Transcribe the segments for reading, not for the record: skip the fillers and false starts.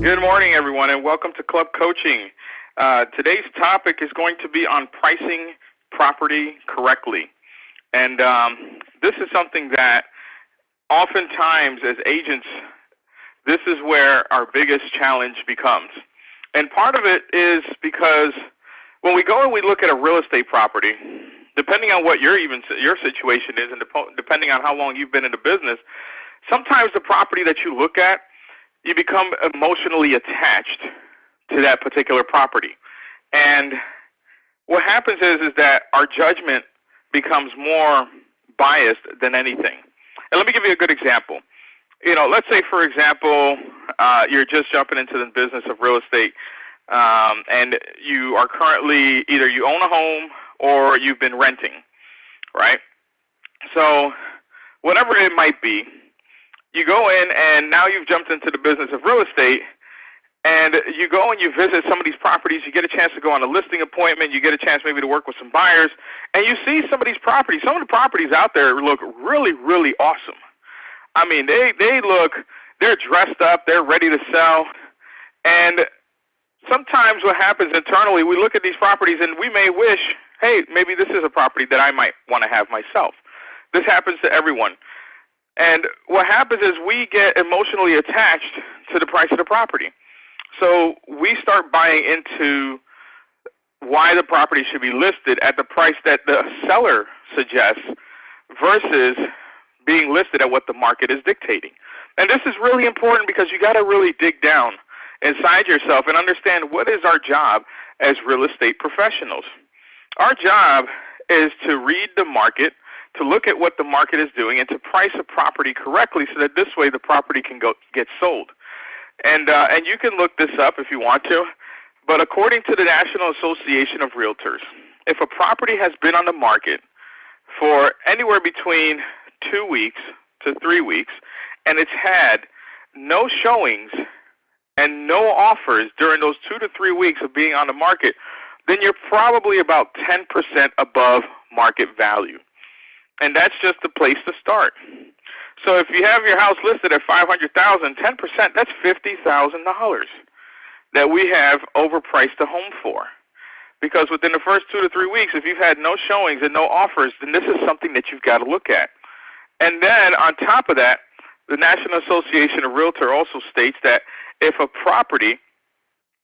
Good morning, everyone, and welcome to Club Coaching. Today's topic is going to be on pricing property correctly. And this is something that oftentimes as agents, this is where our biggest challenge becomes. And part of it is because when we go and we look at a real estate property, depending on what your situation is and depending on how long you've been in the business, sometimes the property that you look at, you become emotionally attached to that particular property. And what happens is that our judgment becomes more biased than anything. And let me give you a good example. Let's say, for example, you're just jumping into the business of real estate, and you are currently either you own a home or you've been renting, right? So whatever it might be, you go in and now you've jumped into the business of real estate, and you go and you visit some of these properties. You get a chance to go on a listing appointment. You get a chance maybe to work with some buyers, and you see some of these properties. Some of the properties out there look really, really awesome. I mean, they're dressed up, they're ready to sell, and sometimes what happens internally, we look at these properties and we may wish, hey, maybe this is a property that I might want to have myself. This happens to everyone. And what happens is we get emotionally attached to the price of the property. So we start buying into why the property should be listed at the price that the seller suggests versus being listed at what the market is dictating. And this is really important because you got to really dig down inside yourself and understand what is our job as real estate professionals. Our job is to read the market, to look at what the market is doing, and to price a property correctly so that this way the property can get sold. And you can look this up if you want to, but according to the National Association of Realtors, if a property has been on the market for anywhere between 2 weeks to 3 weeks, and it's had no showings and no offers during those 2 to 3 weeks of being on the market, then you're probably about 10% above market value. And that's just the place to start. So if you have your house listed at $500,000, 10%, that's $50,000 that we have overpriced the home for. Because within the first 2 to 3 weeks, if you've had no showings and no offers, then this is something that you've got to look at. And then on top of that, the National Association of Realtors also states that if a property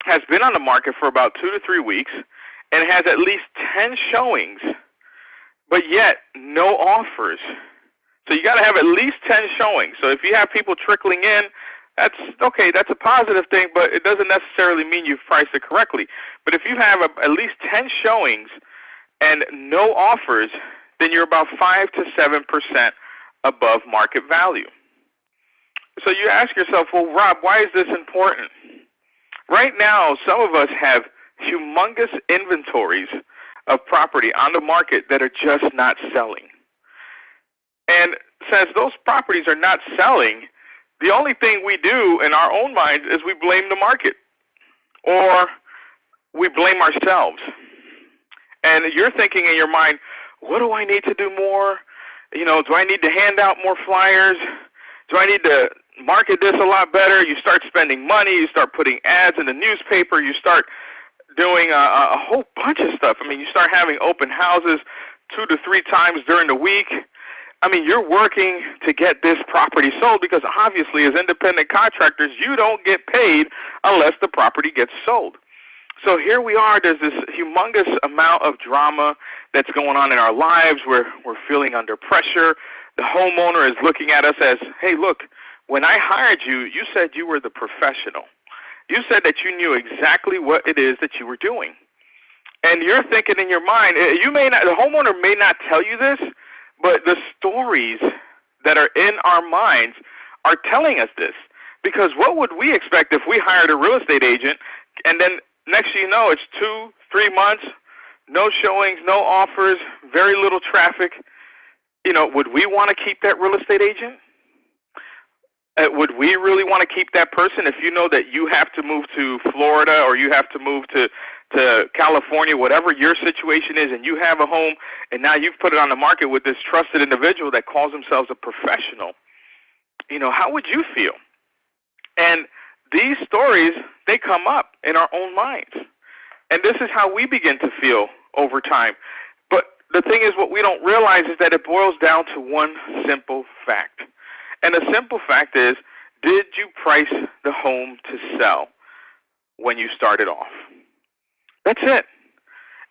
has been on the market for about 2 to 3 weeks and has at least 10 showings, but yet no offers, so you got to have at least 10 showings. So if you have people trickling in, that's okay, that's a positive thing, but it doesn't necessarily mean you've priced it correctly. But if you have at least 10 showings and no offers, then you're about 5 to 7% above market value. So you ask yourself, well, Rob, why is this important? Right now, some of us have humongous inventories of property on the market that are just not selling. And since those properties are not selling, the only thing we do in our own minds is we blame the market or we blame ourselves. And you're thinking in your mind, what do I need to do more? Do I need to hand out more flyers? Do I need to market this a lot better? You start spending money. You start putting ads in the newspaper. You start doing a whole bunch of stuff. I mean, you start having open houses 2 to 3 times during the week. I mean, you're working to get this property sold because obviously as independent contractors, you don't get paid unless the property gets sold. So here we are, there's this humongous amount of drama that's going on in our lives. We're feeling under pressure. The homeowner is looking at us as, hey, look, when I hired you, you said you were the professional. You said that you knew exactly what it is that you were doing. And you're thinking in your mind, the homeowner may not tell you this, but the stories that are in our minds are telling us this. Because what would we expect if we hired a real estate agent and then next thing you know, it's 2, 3 months, no showings, no offers, very little traffic. Would we want to keep that real estate agent? Would we really want to keep that person if you know that you have to move to Florida or you have to move to California, whatever your situation is, and you have a home and now you've put it on the market with this trusted individual that calls themselves a professional? How would you feel? And these stories, they come up in our own minds. And this is how we begin to feel over time. But the thing is, what we don't realize is that it boils down to one simple fact. And the simple fact is, did you price the home to sell when you started off? That's it.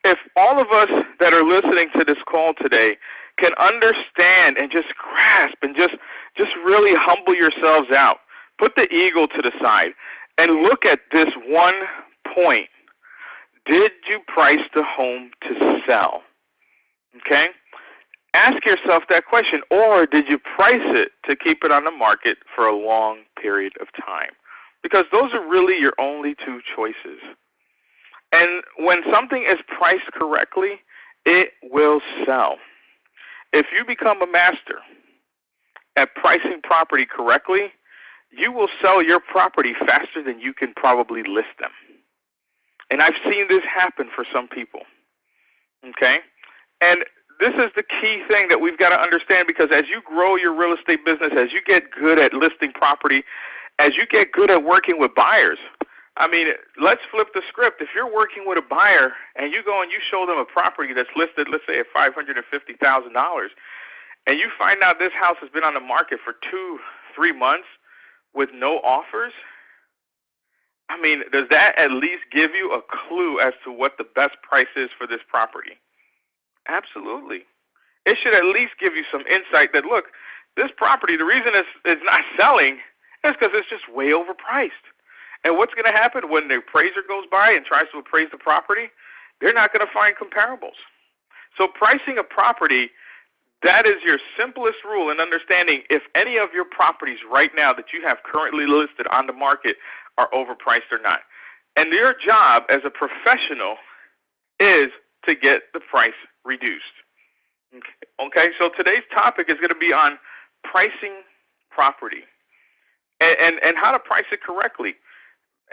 If all of us that are listening to this call today can understand and just grasp and just really humble yourselves out, put the ego to the side, and look at this one point. Did you price the home to sell? Okay? Ask yourself that question. Or did you price it to keep it on the market for a long period of time? Because those are really your only two choices. And when something is priced correctly, it will sell. If you become a master at pricing property correctly, you will sell your property faster than you can probably list them. And I've seen this happen for some people. Okay? And this is the key thing that we've got to understand, because as you grow your real estate business, as you get good at listing property, as you get good at working with buyers, I mean, let's flip the script. If you're working with a buyer and you go and you show them a property that's listed, let's say, at $550,000, and you find out this house has been on the market for 2-3 months with no offers, I mean, does that at least give you a clue as to what the best price is for this property? Absolutely. It should at least give you some insight that, look, this property, the reason it's not selling is because it's just way overpriced. And what's going to happen when the appraiser goes by and tries to appraise the property? They're not going to find comparables. So pricing a property, that is your simplest rule in understanding if any of your properties right now that you have currently listed on the market are overpriced or not. And your job as a professional is to get the price reduced. Okay, so today's topic is going to be on pricing property and how to price it correctly.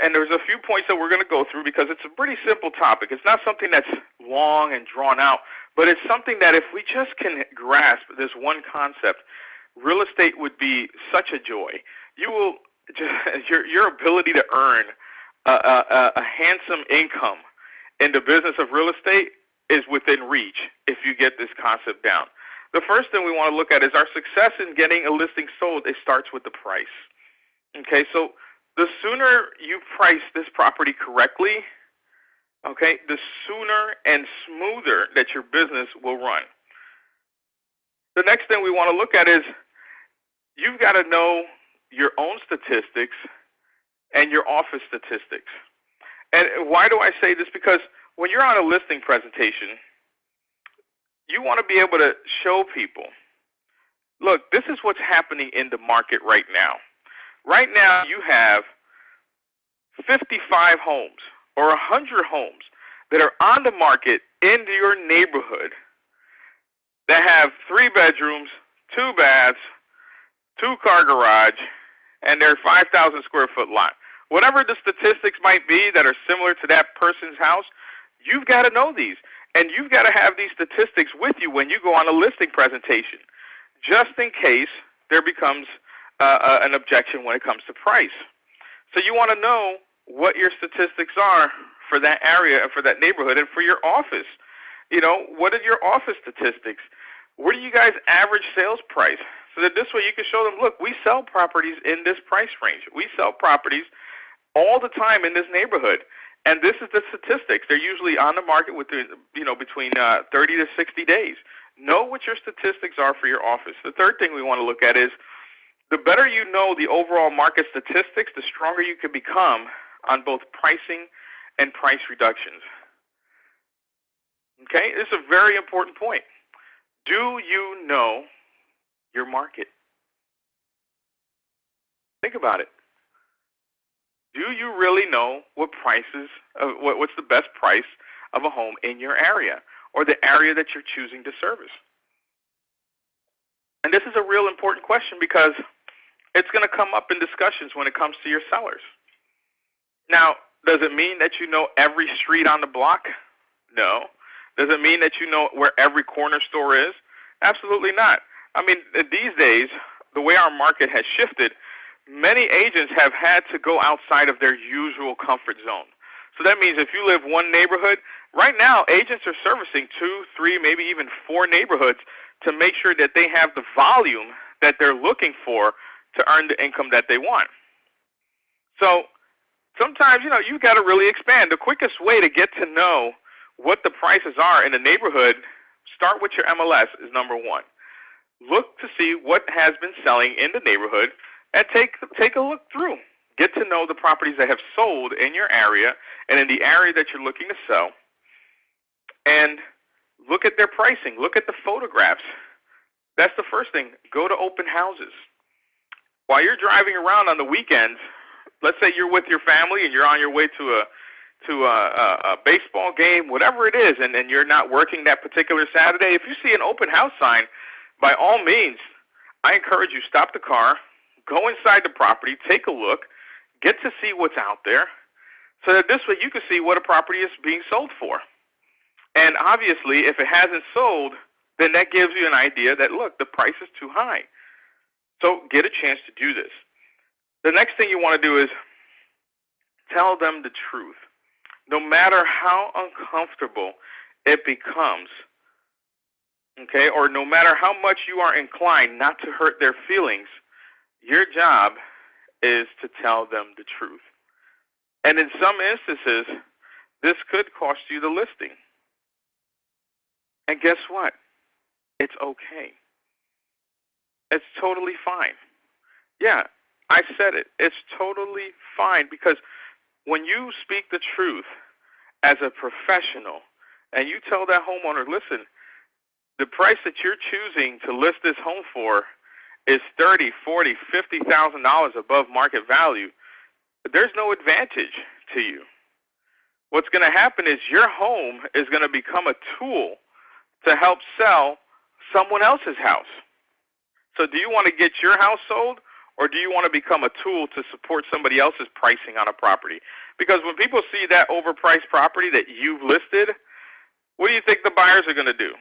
And there's a few points that we're going to go through because it's a pretty simple topic. It's not something that's long and drawn out, but it's something that if we just can grasp this one concept, real estate would be such a joy. You will your ability to earn a handsome income in the business of real estate is within reach if you get this concept down. The first thing we want to look at is our success in getting a listing sold. It starts with the price. Okay, so the sooner you price this property correctly, okay, the sooner and smoother that your business will run. The next thing we want to look at is you've got to know your own statistics and your office statistics. And why do I say this? Because when you're on a listing presentation, you want to be able to show people, look, this is what's happening in the market right now. Right now you have 55 homes or 100 homes that are on the market in your neighborhood that have 3 bedrooms, 2 baths, 2-car garage, and they're 5,000 square foot lot. Whatever the statistics might be that are similar to that person's house, you've got to know these. And you've got to have these statistics with you when you go on a listing presentation, just in case there becomes an objection when it comes to price. So you want to know what your statistics are for that area and for that neighborhood and for your office. You know, what are your office statistics? What do you guys average sales price? So that this way you can show them, look, we sell properties in this price range. We sell properties all the time in this neighborhood. And this is the statistics. They're usually on the market within, between 30 to 60 days. Know what your statistics are for your office. The third thing we want to look at is the better you know the overall market statistics, the stronger you can become on both pricing and price reductions. Okay, this is a very important point. Do you know your market? Think about it. Do you really know what prices, what's the best price of a home in your area or the area that you're choosing to service? And this is a real important question because it's going to come up in discussions when it comes to your sellers. Now, does it mean that you know every street on the block? No. Does it mean that you know where every corner store is? Absolutely not. I mean, these days, the way our market has shifted, many agents have had to go outside of their usual comfort zone. So that means if you live one neighborhood, right now agents are servicing 2, 3, maybe even 4 neighborhoods to make sure that they have the volume that they're looking for to earn the income that they want. So sometimes, you got to really expand. The quickest way to get to know what the prices are in the neighborhood, start with your MLS is number one. Look to see what has been selling in the neighborhood and take a look through. Get to know the properties that have sold in your area and in the area that you're looking to sell, and look at their pricing. Look at the photographs. That's the first thing. Go to open houses. While you're driving around on the weekends, let's say you're with your family and you're on your way to a baseball game, whatever it is, and you're not working that particular Saturday, if you see an open house sign, by all means, I encourage you, stop the car, go inside the property, take a look, get to see what's out there, so that this way you can see what a property is being sold for. And obviously, if it hasn't sold, then that gives you an idea that, look, the price is too high. So get a chance to do this. The next thing you want to do is tell them the truth. No matter how uncomfortable it becomes, okay, or no matter how much you are inclined not to hurt their feelings, your job is to tell them the truth. And in some instances, this could cost you the listing. And guess what? It's okay. It's totally fine. Yeah, I said it. It's totally fine, because when you speak the truth as a professional and you tell that homeowner, listen, the price that you're choosing to list this home for is $30,000, $40,000, $50,000 above market value, there's no advantage to you. What's going to happen is your home is going to become a tool to help sell someone else's house. So do you want to get your house sold, or do you want to become a tool to support somebody else's pricing on a property? Because when people see that overpriced property that you've listed, what do you think the buyers are going to do?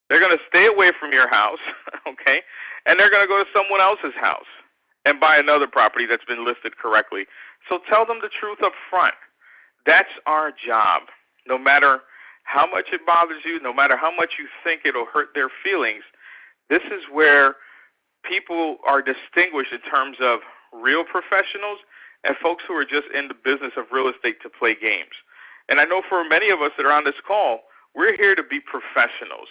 They're going to stay away from your house, okay, and they're going to go to someone else's house and buy another property that's been listed correctly. So tell them the truth up front. That's our job. No matter how much it bothers you, no matter how much you think it'll hurt their feelings, this is where people are distinguished in terms of real professionals and folks who are just in the business of real estate to play games. And I know for many of us that are on this call, we're here to be professionals.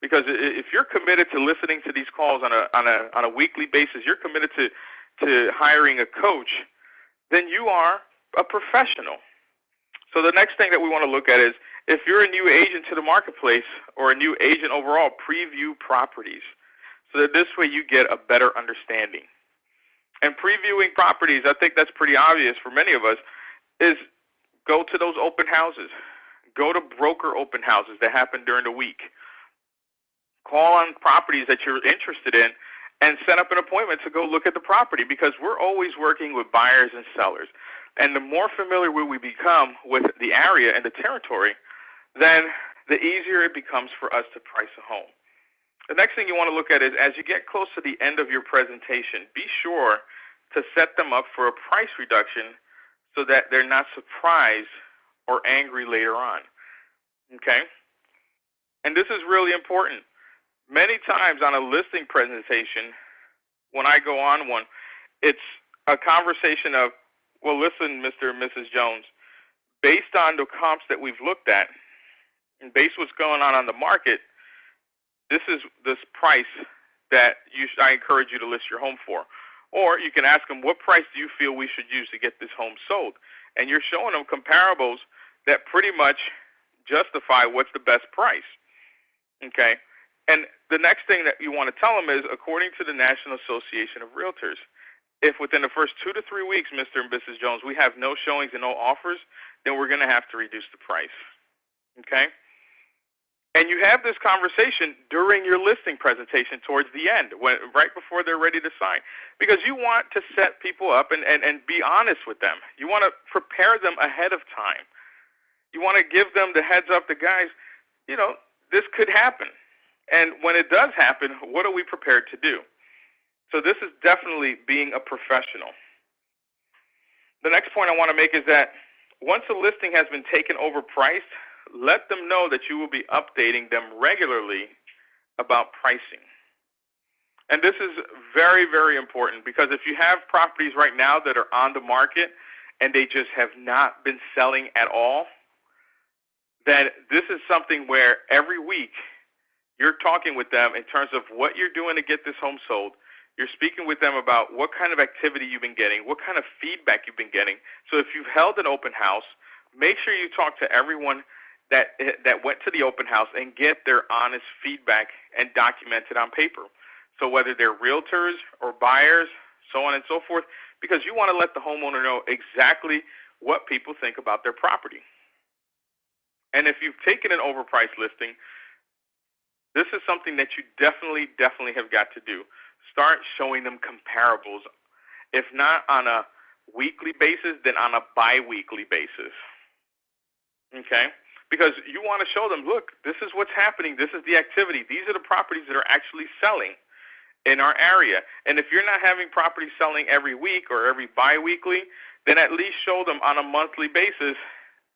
Because if you're committed to listening to these calls on a weekly basis, you're committed to hiring a coach, then you are a professional. So the next thing that we want to look at is, if you're a new agent to the marketplace or a new agent overall, preview properties so that this way you get a better understanding. And previewing properties, I think that's pretty obvious for many of us, is go to those open houses. Go to broker open houses that happen during the week. Call on properties that you're interested in and set up an appointment to go look at the property, because we're always working with buyers and sellers. And the more familiar we become with the area and the territory, then the easier it becomes for us to price a home. The next thing you want to look at is, as you get close to the end of your presentation, be sure to set them up for a price reduction so that they're not surprised or angry later on. Okay? And this is really important. Many times on a listing presentation, when I go on one, it's a conversation of, well, listen, Mr. and Mrs. Jones, based on the comps that we've looked at and based what's going on the market, this is this price that I encourage you to list your home for. Or you can ask them, what price do you feel we should use to get this home sold? And you're showing them comparables that pretty much justify what's the best price. Okay? And the next thing that you want to tell them is, according to the National Association of Realtors, if within the first 2 to 3 weeks, Mr. and Mrs. Jones, we have no showings and no offers, then we're going to have to reduce the price. Okay? And you have this conversation during your listing presentation towards the end, right before they're ready to sign, because you want to set people up and be honest with them. You want to prepare them ahead of time. You want to give them the heads up, the guys, this could happen. And when it does happen, what are we prepared to do? So this is definitely being a professional. The next point I want to make is that once a listing has been taken overpriced, let them know that you will be updating them regularly about pricing. And this is very, very important, because if you have properties right now that are on the market and they just have not been selling at all, then this is something where every week you're talking with them in terms of what you're doing to get this home sold. You're speaking with them about what kind of activity you've been getting, what kind of feedback you've been getting. So if you've held an open house, make sure you talk to everyone that went to the open house and get their honest feedback and document it on paper. So whether they're realtors or buyers, so on and so forth, because you want to let the homeowner know exactly what people think about their property. And if you've taken an overpriced listing, this is something that you definitely have got to do. Start showing them comparables, if not on a weekly basis, then on a bi-weekly basis. Okay? Because you want to show them, look, this is what's happening. This is the activity. These are the properties that are actually selling in our area. And if you're not having properties selling every week or every bi-weekly, then at least show them on a monthly basis,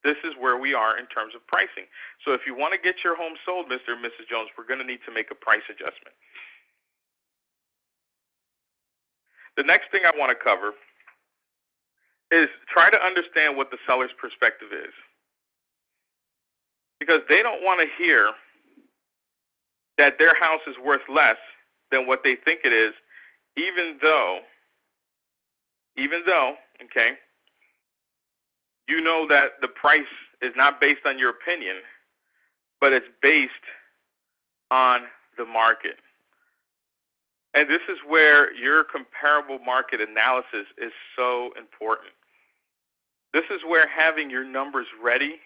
this is where we are in terms of pricing. So if you want to get your home sold, Mr. and Mrs. Jones, we're going to need to make a price adjustment. The next thing I want to cover is try to understand what the seller's perspective is, because they don't want to hear that their house is worth less than what they think it is, even though, okay, you know that the price is not based on your opinion, but it's based on the market. And this is where your comparable market analysis is so important. This is where having your numbers ready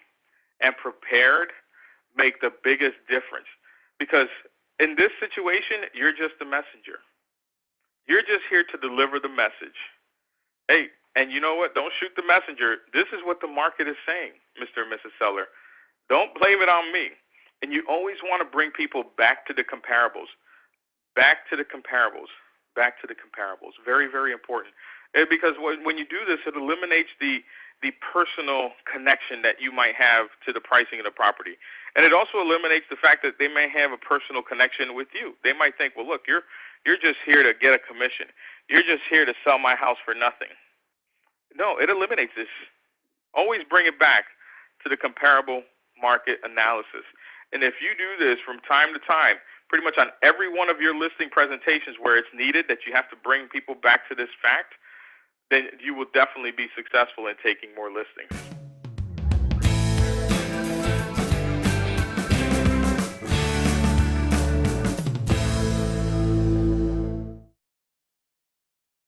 and prepared make the biggest difference. Because in this situation, you're just a messenger. You're just here to deliver the message. Hey, and you know what? Don't shoot the messenger. This is what the market is saying, Mr. and Mrs. Seller. Don't blame it on me. And you always want to bring people back to the comparables. Back to the comparables. Back to the comparables. Very, very important. Because when you do this, it eliminates the personal connection that you might have to the pricing of the property. And it also eliminates the fact that they may have a personal connection with you. They might think, well, look, you're just here to get a commission. You're just here to sell my house for nothing. No, it eliminates this. Always bring it back to the comparable market analysis. And if you do this from time to time, pretty much on every one of your listing presentations where it's needed that you have to bring people back to this fact, then you will definitely be successful in taking more listings.